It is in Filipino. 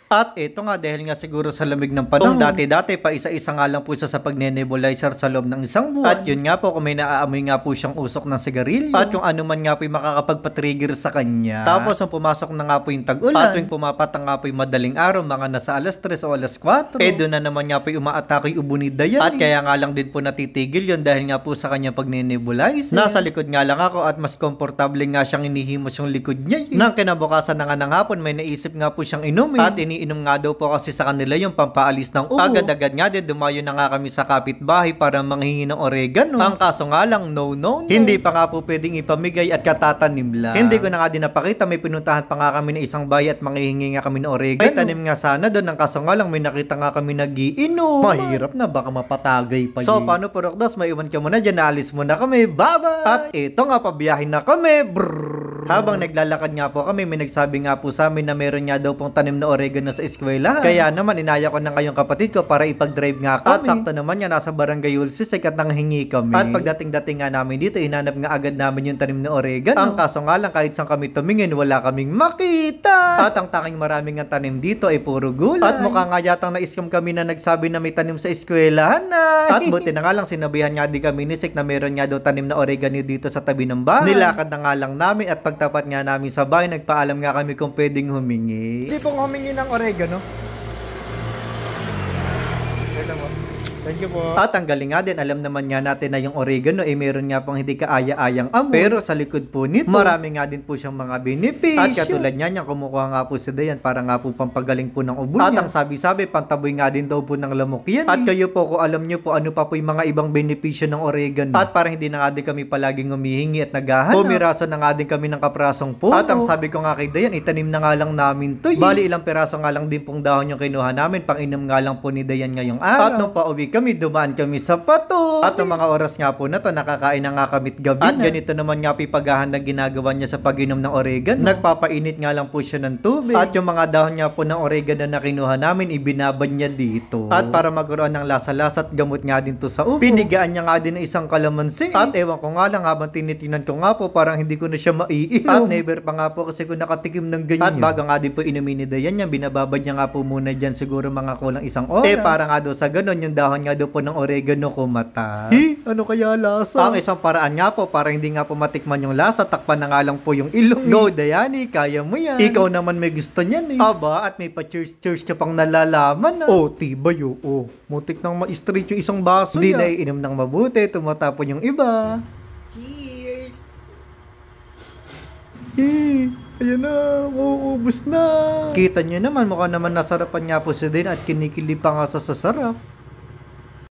At ito nga dahil nga siguro sa lamig ng panahon, dati-dati pa isa-isa nga lang po siya sa pagne-nebulizer sa loob ng isang buwan. At yun nga po kung may naaamoy nga po siyang usok ng sigarilyo. At kung ano man nga po yung makakapagpa-trigger sa kanya. Tapos nung pumasok na nga po yung tag-ulan, at tuwing pumapatang nga po yung madaling araw, mga nasa alas 3 o alas 4, doon na naman nga po yung umaatake yung ubo ni Dayan. At kaya nga lang din po natitigil yun dahil nga po sa kanya pagne-nebulizer. Nasa likod nga lang ako at mas komportable nga siyang inihimos yung likod niya. Nang kinabukasan na nga ng hapon, may naisip nga po siyang inumin. At iniinom nga daw po kasi sa kanila yung pampaalis ng ubo. Agad-agad nga din dumayo na nga kami sa kapitbahay para manghingi ng oregano. Ang kaso nga lang, no. Hindi pa nga po pwedeng ipamigay at katatanim lang. Hindi ko na nga din napakita, may pinuntahan pa nga kami na isang bahay at manghihingi nga kami ng oregano. May tanim nga sana doon, ang kaso nga lang may nakita nga kami nagiinom. Mahirap na, baka mapatagay pa yun. So paano po Rockdos, may iwan ka muna dyan, naalis muna kami, bye-bye! At ito nga, pabiyahin na kami, Habang naglalakad nga po kami, may nagsabi nga po sa amin na meron nga daw pong tanim na oregano sa eskwela. Kaya naman, inaya ko na ngayong kapatid ko para ipag-drive nga kami. At sakto naman nga, nasa barangay Ulsisek at nanghingi kami. At pagdating-dating nga namin dito, hinanap nga agad namin yung tanim na oregano. Ang kaso nga lang, kahit saan kami tumingin, wala kaming makita. At ang tanging maraming nga tanim dito ay puro gulay. At mukha nga yatang na-scam kami na nagsabi na may tanim sa eskwelahan na. At buti na nga lang, sinabihan nga di kami ni Sek na meron nga daw tanim na oregano dito sa tabi ng bahay. Nilakad na nga lang namin at pagtapat nga namin sa bahay, nagpaalam nga kami kung pwedeng humingi. Hindi pong humingi ng oregano. Ito mo. Thank you po. At ang galing nga din, alam naman nga natin na yung oregano ay meron nga pong hindi kaaya-ayang amoy. Pero sa likod po nito, marami nga din po siyang mga benepisyo. At katulad niya, kumukuha nga po si Dayan para nga po pampagaling po ng ubo niya. At ang sabi-sabi, pantaboy nga din daw po ng lamok yan. At kayo po, kung alam niyo po ano pa po yung mga ibang benepisyo ng oregano. At para hindi na nga din kami palaging humihingi at naghahanap, pumiraso na nga din kami ng kaprasong puno. At ang sabi ko nga kay Dayan, itanim na nga lang namin to. Bali, ilang piraso nga lang din pong dahon yung kinuha namin, pang-inom nga lang po ni Dayan ngayong araw. At nung pauwi kami, dumaan kami sa pato. At ng mga oras nga po na to, nakakain na nga kamit gabi. At ganito naman nga po yung paghahandang ginagawa niya sa pag-inom ng oregano. Nagpapainit nga lang po siya ng tubig. At yung mga dahon nga po ng oregano na kinuha namin, ibinabad niya dito. At para magkaroon ng lasa-lasa at gamot nga din to sa ubo, pinigaan niya nga din ng isang kalamansi. At ewan ko nga lang, habang tinitinan ko nga po, parang hindi ko na siya maiinom. At never pa nga po kasi ko nakatikim ng ganyan. At bago nga din po inumin ni Dayan yan, binababad niya nga po muna dyan siguro mga kulang isang oras. Para nga daw sa ganun, yung dahon nga daw po ng oregano kumatas. Ano kaya lasa? Ang isang paraan nga po, para hindi nga po matikman yung lasa, takpan na nga lang po yung ilong. Go, Dayani, kaya mo yan. Ikaw naman may gusto niyan eh. Aba, at may pa-cheers ka pang nalalaman. Oh, tibay oh. Mutik nang ma-straight yung isang baso. Hindi na iinom ng mabuti, tumatapon yung iba. Cheers! Ayan na, mauubos na. Kita nyo naman, mukha naman nasarapan nga po si Dayan at kinikili pa nga sa sasarap.